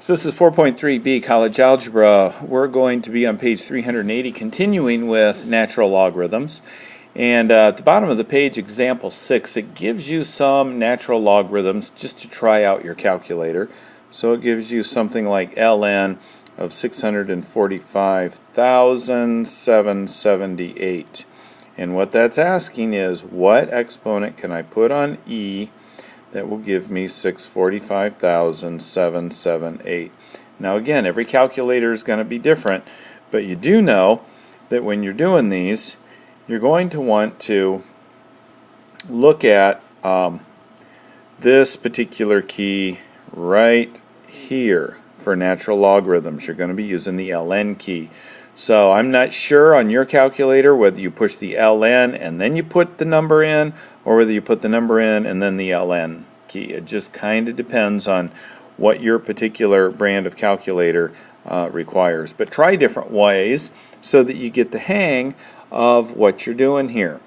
So this is 4.3b College Algebra. We're going to be on page 380 continuing with natural logarithms. And at the bottom of the page, example 6, it gives you some natural logarithms just to try out your calculator. So it gives you something like ln of 645,778. And what that's asking is, what exponent can I put on e that will give me 645,778. Now again, every calculator is going to be different, but you do know that when you're doing these, you're going to want to look at this particular key right here for natural logarithms. You're going to be using the ln key. So I'm not sure on your calculator whether you push the ln and then you put the number in, or whether you put the number in and then the ln key. It just kind of depends on what your particular brand of calculator requires. But try different ways so that you get the hang of what you're doing here.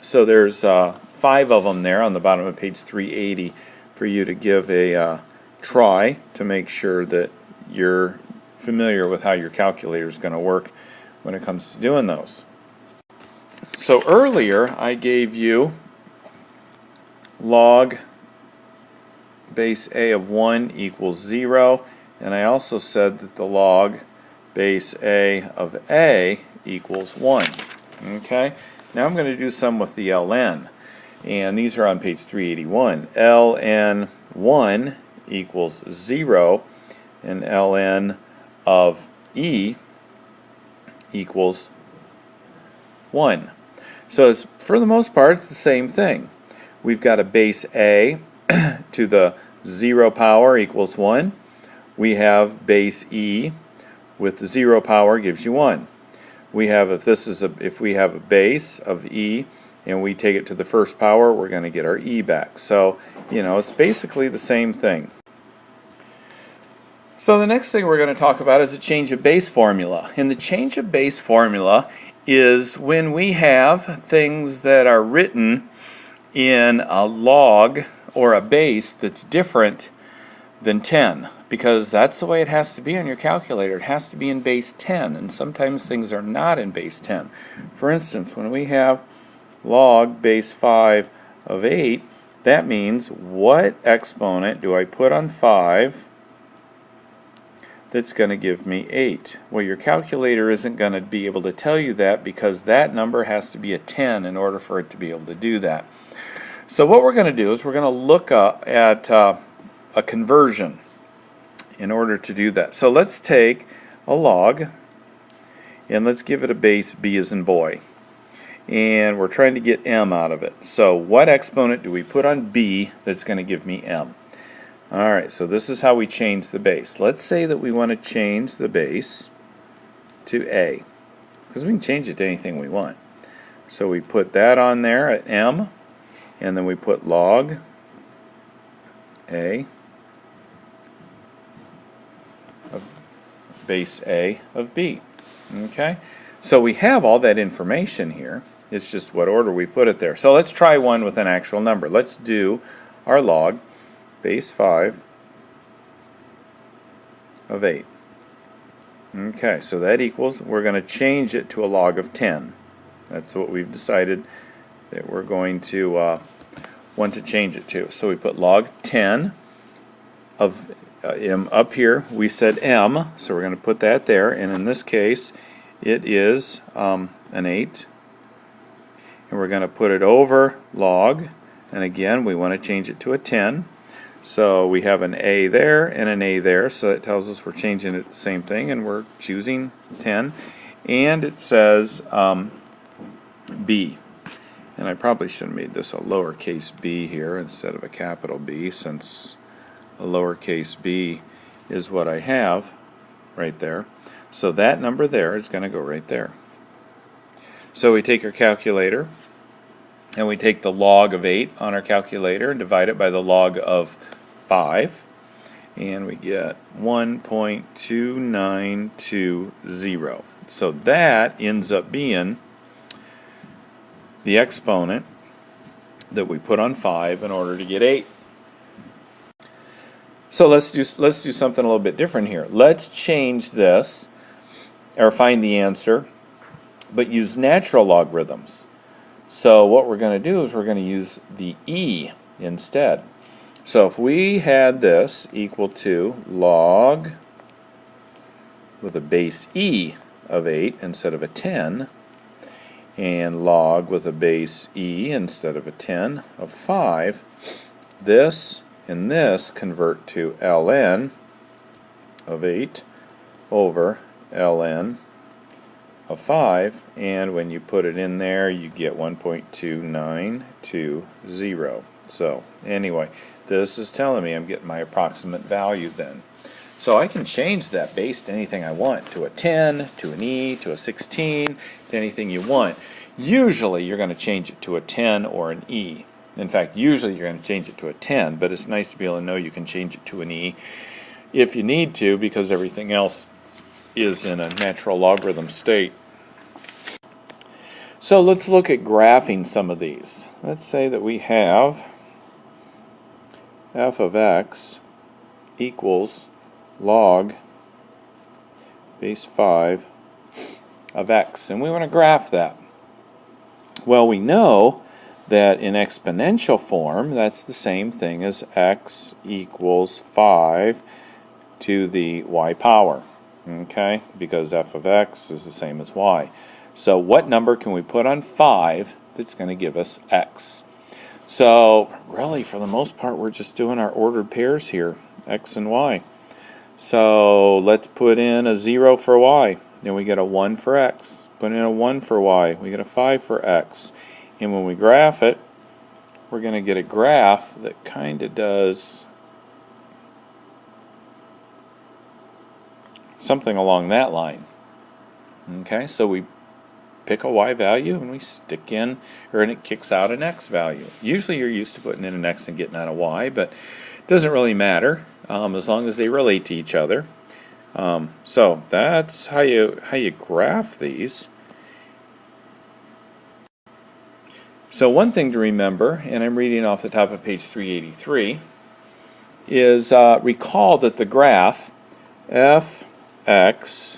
So there's 5 of them there on the bottom of page 380 for you to give a try to make sure that you're familiar with how your calculator is going to work when it comes to doing those. So earlier I gave you log base a of 1 equals 0, and I also said that the log base a of a equals 1. Okay, now I'm going to do some with the ln, and these are on page 381. ln 1 equals 0, and ln of e equals 1. So it's, for the most part, it's the same thing. We've got a base a to the 0 power equals 1. We have base e with the 0 power gives you 1. We have, if we have a base of e and we take it to the first power, we're going to get our e back. So, you know, it's basically the same thing. So the next thing we're going to talk about is a change of base formula. And the change of base formula is when we have things that are written in a log or a base that's different than 10, because that's the way it has to be on your calculator. It has to be in base 10, and sometimes things are not in base 10. For instance, when we have log base 5 of 8, that means what exponent do I put on 5 that's going to give me 8? Well, your calculator isn't going to be able to tell you that, because that number has to be a 10 in order for it to be able to do that. So what we're going to do is we're going to look at a conversion in order to do that. So let's take a log and let's give it a base b as in boy. And we're trying to get m out of it. So what exponent do we put on b that's going to give me m? Alright, so this is how we change the base. Let's say that we want to change the base to a, because we can change it to anything we want. So we put that on there at m, and then we put log a of base a of b. Okay, so we have all that information here. It's just what order we put it there. So let's try one with an actual number. Let's do our log base 5 of 8. Okay, so that equals, we're going to change it to a log of 10. That's what we've decided that we're going to want to change it to. So we put log 10 of m up here. We said m, so we're going to put that there, and in this case it is an 8, and we're going to put it over log, and again we want to change it to a 10. So we have an a there and an a there, so it tells us we're changing it to the same thing, and we're choosing 10. And it says b. And I probably should have made this a lowercase b here instead of a capital B, since a lowercase b is what I have right there. So that number there is going to go right there. So we take our calculator, and we take the log of 8 on our calculator and divide it by the log of 5, and we get 1.2920. So that ends up being the exponent that we put on 5 in order to get 8. So let's do something a little bit different here. Let's change this, or find the answer, but use natural logarithms. So what we're going to do is we're going to use the e instead. So if we had this equal to log with a base e of 8 instead of a 10, and log with a base e instead of a 10 of 5, this and this convert to ln of 8 over ln of 5, and when you put it in there you get 1.2920. So anyway, this is telling me I'm getting my approximate value then. So I can change that based on anything I want, to a 10, to an e, to a 16, to anything you want. Usually you're going to change it to a 10 or an e. In fact, usually you're going to change it to a 10, but it's nice to be able to know you can change it to an e if you need to, because everything else is in a natural logarithm state. So let's look at graphing some of these. Let's say that we have f of x equals log base 5 of x, and we want to graph that. Well, we know that in exponential form that's the same thing as x equals 5 to the y power, okay, because f of x is the same as y. So what number can we put on 5 that's going to give us x? So really, for the most part, we're just doing our ordered pairs here, x and y. So let's put in a 0 for y, then we get a 1 for x. Put in a 1 for y, we get a 5 for x. And when we graph it, we're going to get a graph that kind of does something along that line. Okay, so we pick a y value and we stick in, and it kicks out an x value. Usually you're used to putting in an x and getting out a y, but it doesn't really matter as long as they relate to each other. So that's how you graph these. So one thing to remember, and I'm reading off the top of page 383, is recall that the graph f(x)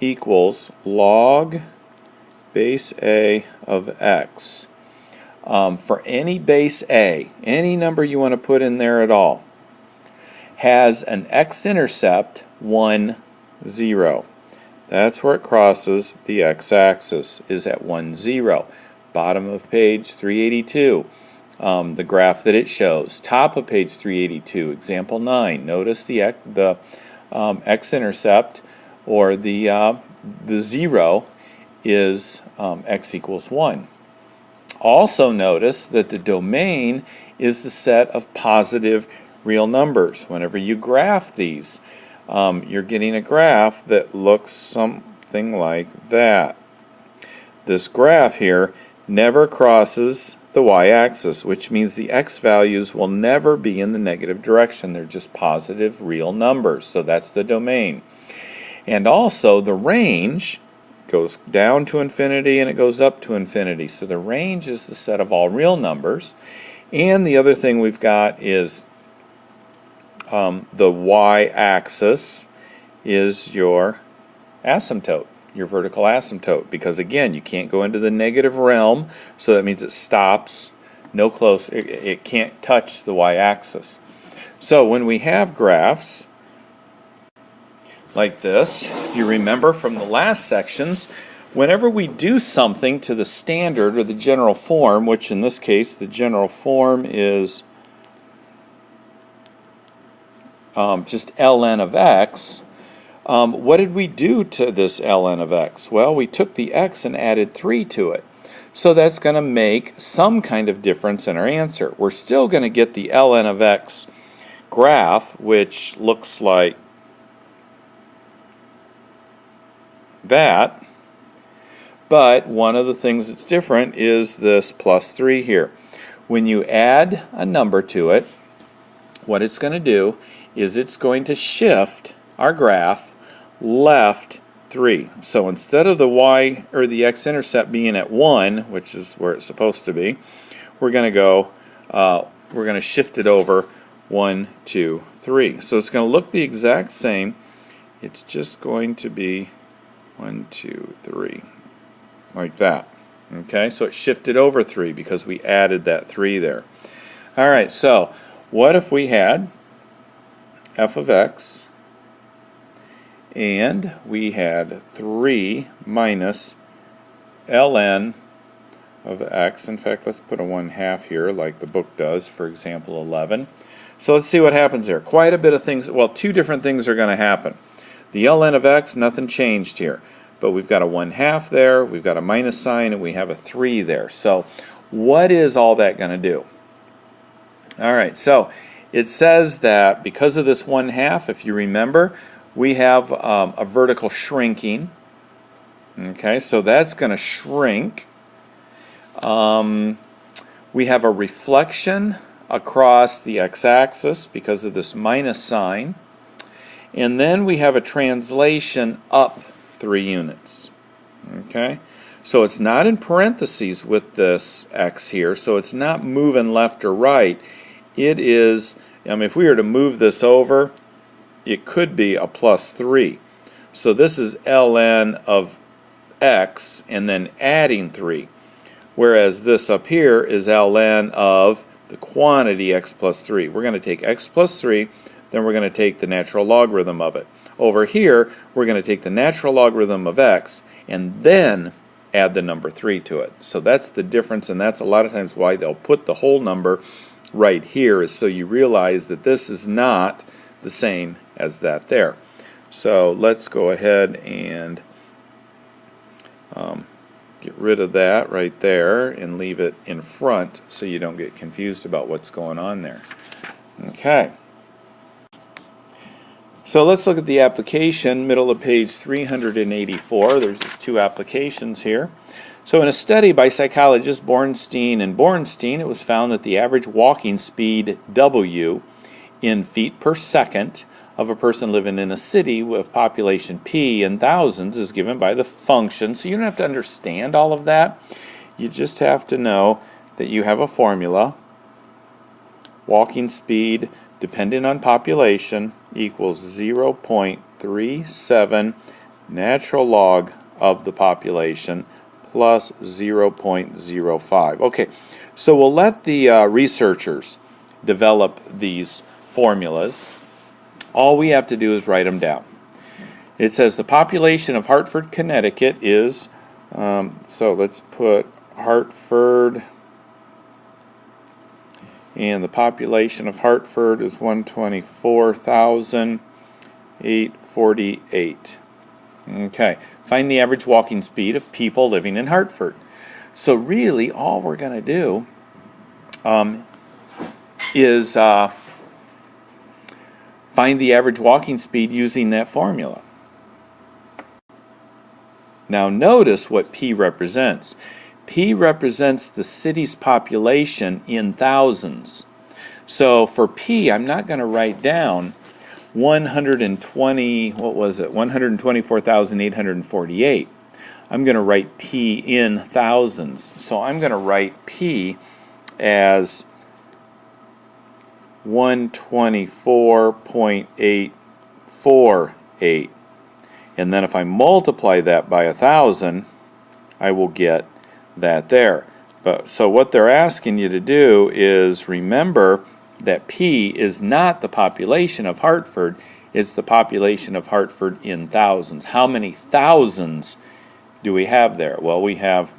equals log base a of x. For any base a, any number you want to put in there at all, has an x-intercept 1, 0. That's where it crosses the x-axis, is at 1, 0. Bottom of page 382, the graph that it shows. Top of page 382, example 9. Notice the x-intercept, or the 0, is x equals 1. Also notice that the domain is the set of positive real numbers. Whenever you graph these, you're getting a graph that looks something like that. This graph here never crosses the y-axis, which means the x values will never be in the negative direction. They're just positive real numbers, so that's the domain. And also the range goes down to infinity and it goes up to infinity. So the range is the set of all real numbers. And the other thing we've got is the y-axis is your asymptote, your vertical asymptote, because again, you can't go into the negative realm, so that means it stops no close, it can't touch the y-axis. So when we have graphs like this, if you remember from the last sections, whenever we do something to the standard or the general form, which in this case the general form is just ln of x, what did we do to this ln of x? Well, we took the x and added 3 to it. So that's going to make some kind of difference in our answer. We're still going to get the ln of x graph, which looks like that, but one of the things that's different is this plus 3 here. When you add a number to it, what it's going to do is it's going to shift our graph left 3. So instead of the y or the x-intercept being at 1, which is where it's supposed to be, we're going to go we're going to shift it over 1, 2, 3. So it's going to look the exact same. It's just going to be 1, 2, 3, like that. Okay, so it shifted over 3 because we added that 3 there. All right, so what if we had f of x and we had 3 minus ln of x. In fact, let's put a 1/2 here like the book does, for example 11. So let's see what happens there. Quite a bit of things, well, two different things are going to happen. The ln of x, nothing changed here. But we've got a 1/2 there, we've got a minus sign, and we have a 3 there. So what is all that going to do? All right, so it says that because of this 1/2, if you remember, we have a vertical shrinking. Okay, so that's going to shrink. We have a reflection across the x-axis because of this minus sign. And then we have a translation up 3 units. Okay, so it's not in parentheses with this x here, so it's not moving left or right. It is, if we were to move this over, it could be a plus 3. So this is ln of x and then adding 3. Whereas this up here is ln of the quantity x plus 3. We're going to take x plus 3, then we're going to take the natural logarithm of it. Over here, we're going to take the natural logarithm of x and then add the number 3 to it. So that's the difference, and that's a lot of times why they'll put the whole number right here, is so you realize that this is not the same as that there. So let's go ahead and get rid of that right there and leave it in front so you don't get confused about what's going on there. Okay. So let's look at the application, middle of page 384. There's just 2 applications here. So in a study by psychologists Bornstein and Bornstein, it was found that the average walking speed W in feet per second of a person living in a city with population P in thousands is given by the function. So you don't have to understand all of that. You just have to know that you have a formula. Walking speed depending on population equals 0.37 natural log of the population plus 0.05. Okay, so we'll let the researchers develop these formulas. All we have to do is write them down. It says the population of Hartford, Connecticut is, so let's put Hartford, and the population of Hartford is 124,848. Okay, find the average walking speed of people living in Hartford. So really, all we're going to do is find the average walking speed using that formula. Now notice what P represents. P represents the city's population in thousands. So for P, I'm not going to write down 124,848. I'm going to write P in thousands. So I'm going to write P as 124.848. And then if I multiply that by 1,000, I will get that there. But so what they're asking you to do is remember that P is not the population of Hartford, it's the population of Hartford in thousands. How many thousands do we have there? Well, we have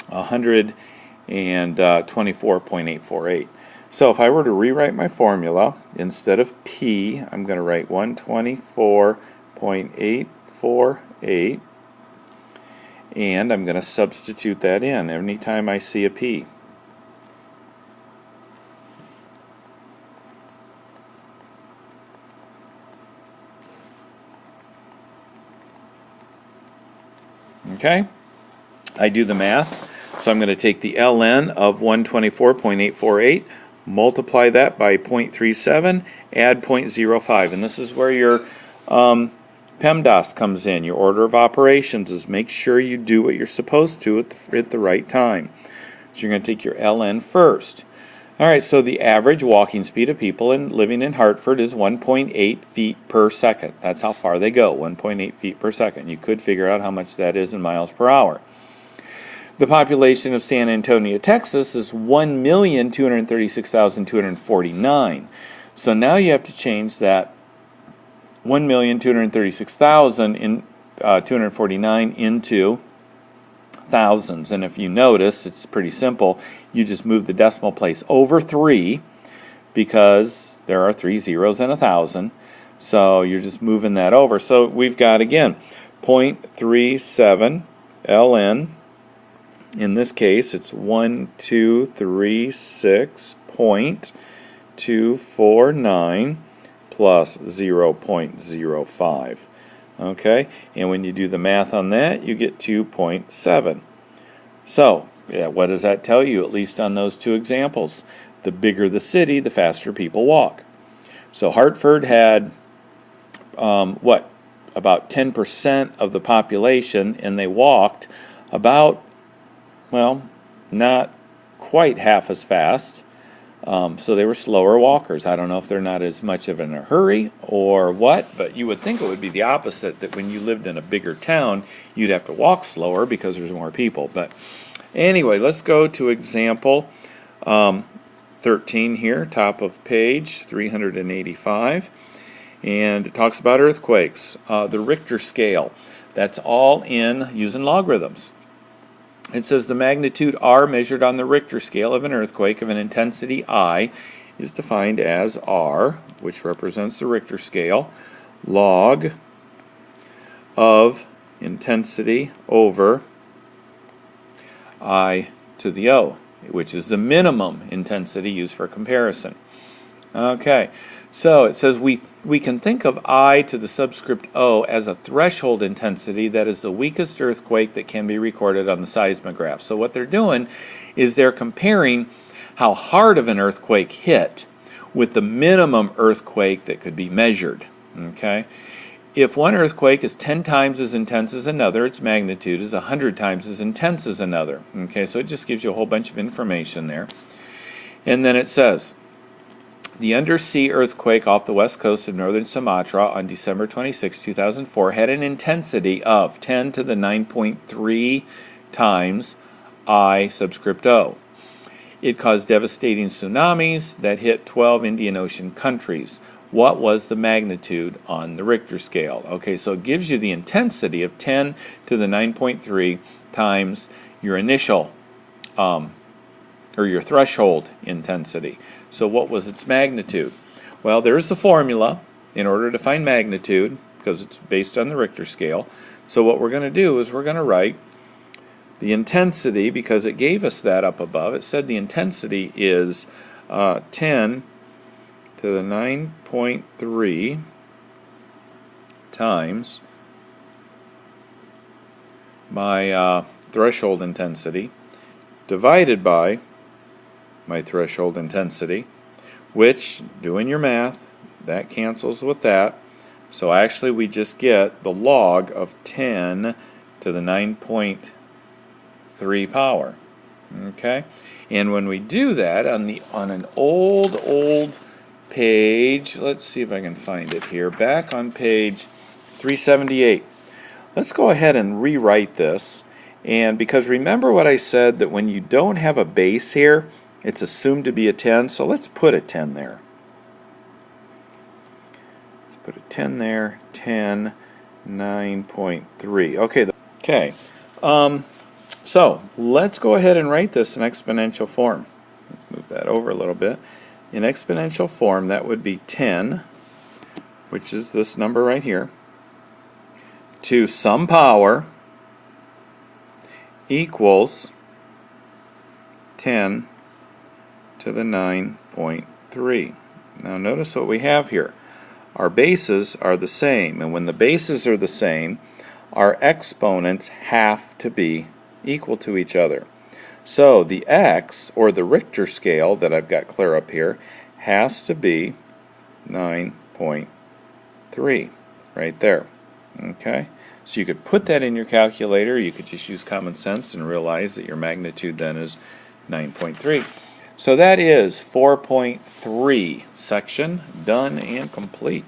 124.848. So if I were to rewrite my formula, instead of P, I'm going to write 124.848, and I'm going to substitute that in anytime I see a P. Okay, I do the math. So I'm going to take the ln of 124.848, multiply that by 0.37, add 0.05. And this is where your PEMDAS comes in. Your order of operations is make sure you do what you're supposed to at the right time. So you're going to take your ln first. All right, so the average walking speed of people living in Hartford is 1.8 feet per second. That's how far they go, 1.8 feet per second. You could figure out how much that is in miles per hour. The population of San Antonio, Texas is 1,236,249. So now you have to change that 1,236,249 into thousands. And if you notice, it's pretty simple. You just move the decimal place over 3 because there are 3 zeros in 1,000. So you're just moving that over. So we've got, again, 0.37 ln. In this case, it's 1236.249 plus 0.05. Okay, and when you do the math on that, you get 2.7. So, yeah, what does that tell you, at least on those two examples? The bigger the city, the faster people walk. So Hartford had, about 10% of the population, and they walked about, well, not quite half as fast. So they were slower walkers. I don't know if they're not as much of in a hurry or what, but you would think it would be the opposite, that when you lived in a bigger town, you'd have to walk slower because there's more people. But anyway, let's go to example 13 here, top of page 385. And it talks about earthquakes. The Richter scale, that's all in using logarithms. It says the magnitude R measured on the Richter scale of an earthquake of an intensity I is defined as R, which represents the Richter scale, log of intensity over I to the O, which is the minimum intensity used for comparison. Okay, so it says we can think of I to the subscript O as a threshold intensity that is the weakest earthquake that can be recorded on the seismograph. So what they're doing is they're comparing how hard of an earthquake hit with the minimum earthquake that could be measured. Okay, if one earthquake is 10 times as intense as another, its magnitude is 100 times as intense as another. Okay, so it just gives you a whole bunch of information there. And then it says, the undersea earthquake off the west coast of northern Sumatra on December 26, 2004 had an intensity of 10 to the 9.3 times I subscript O. It caused devastating tsunamis that hit 12 Indian Ocean countries. What was the magnitude on the Richter scale? Okay, so it gives you the intensity of 10 to the 9.3 times your initial or your threshold intensity. So what was its magnitude? Well, there's the formula in order to find magnitude, because it's based on the Richter scale. So what we're going to do is we're going to write the intensity, because it gave us that up above. It said the intensity is 10 to the 9.3 times my threshold intensity divided by my threshold intensity, which, doing your math, that cancels with that. So actually we just get the log of 10 to the 9.3 power. Okay? And when we do that on an old page, let's see if I can find it here, back on page 378. Let's go ahead and rewrite this. And because remember what I said, that when you don't have a base here, it's assumed to be a 10, so let's put a 10 there. Let's put a 10 there, 10, 9.3. Okay, so let's go ahead and write this in exponential form. Let's move that over a little bit. In exponential form, that would be 10, which is this number right here, to some power equals 10 to the 9.3. Now notice what we have here. Our bases are the same, and when the bases are the same, our exponents have to be equal to each other. So the x, or the Richter scale that I've got clear up here, has to be 9.3 right there. Okay? So you could put that in your calculator. You could just use common sense and realize that your magnitude then is 9.3. So that is 4.3 section done and complete.